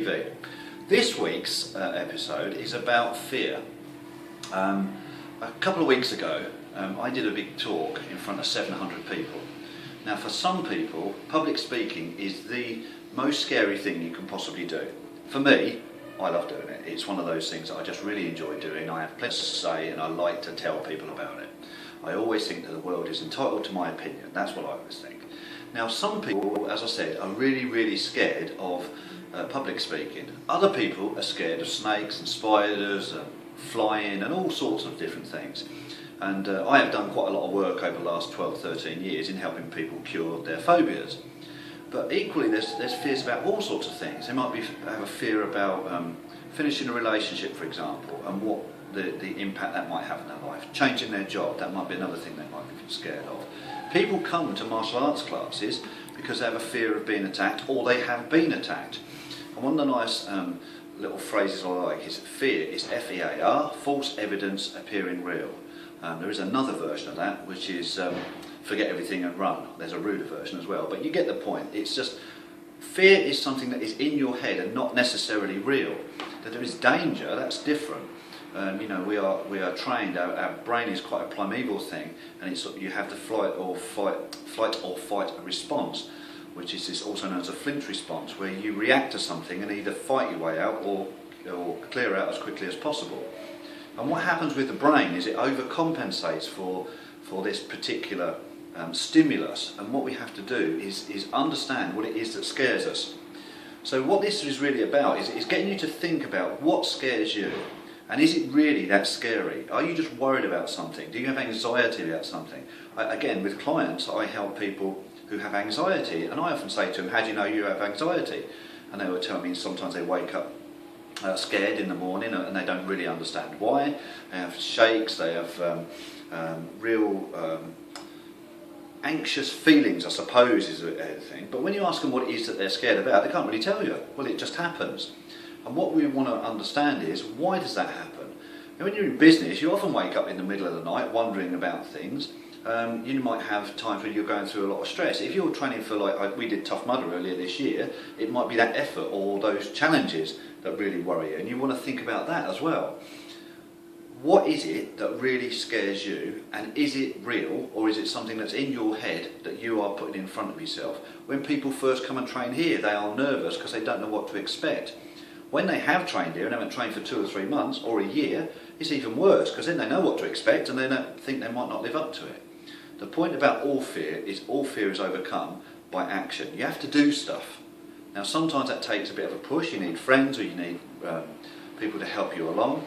TV. This week's episode is about fear. A couple of weeks ago I did a big talk in front of 700 people. Now for some people, public speaking is the most scary thing you can possibly do. For me, I love doing it. It's one of those things that I just really enjoy doing. I have plenty to say and I like to tell people about it. I always think that the world is entitled to my opinion. That's what I always think. Now some people, as I said, are really scared of public speaking. Other people are scared of snakes and spiders and flying and all sorts of different things. And I have done quite a lot of work over the last 12-13 years in helping people cure their phobias. But equally there's fears about all sorts of things. They might have a fear about finishing a relationship, for example, and what the impact that might have in their life. Changing their job, that might be another thing they might be scared of. People come to martial arts classes because they have a fear of being attacked or they have been attacked. And one of the nice little phrases I like is fear is F-E-A-R, false evidence appearing real. There is another version of that which is forget everything and run. There's a ruder version as well, but you get the point. It's just fear is something that is in your head and not necessarily real. That there is danger, that's different. You know, we are trained. Our brain is quite a primeval thing, and it's you have the flight or fight response, which is this also known as a flinch response, where you react to something and either fight your way out or clear out as quickly as possible. And what happens with the brain is it overcompensates for this particular stimulus, and what we have to do is understand what it is that scares us. So what this is really about is getting you to think about what scares you. And is it really that scary? Are you just worried about something? Do you have anxiety about something? Again, with clients, I help people who have anxiety, and I often say to them, how do you know you have anxiety? And they will tell me sometimes they wake up scared in the morning and they don't really understand why. They have shakes, they have real anxious feelings, I suppose, is a thing. But when you ask them what it is that they're scared about, they can't really tell you. Well, it just happens. And what we want to understand is, why does that happen? And when you're in business, you often wake up in the middle of the night wondering about things. You might have times when you're going through a lot of stress. If you're training for, like we did Tough Mudder earlier this year, it might be that effort or those challenges that really worry you, and you want to think about that as well. What is it that really scares you, and is it real, or is it something that's in your head that you are putting in front of yourself? When people first come and train here, they are nervous because they don't know what to expect. When they have trained here and haven't trained for 2 or 3 months or a year, it's even worse, because then they know what to expect and they don't think they might not live up to it. The point about all fear is overcome by action. You have to do stuff. Now sometimes that takes a bit of a push. You need friends, or you need people to help you along.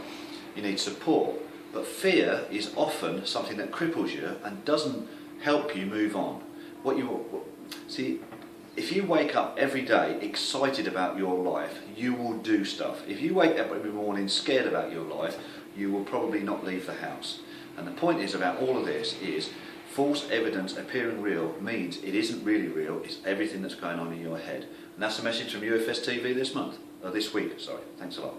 You need support. But fear is often something that cripples you and doesn't help you move on. See, if you wake up every day excited about your life, you will do stuff. If you wake up every morning scared about your life, you will probably not leave the house. And the point is about all of this is false evidence appearing real means it isn't really real, it's everything that's going on in your head. And that's the message from UFS TV this week. Thanks a lot.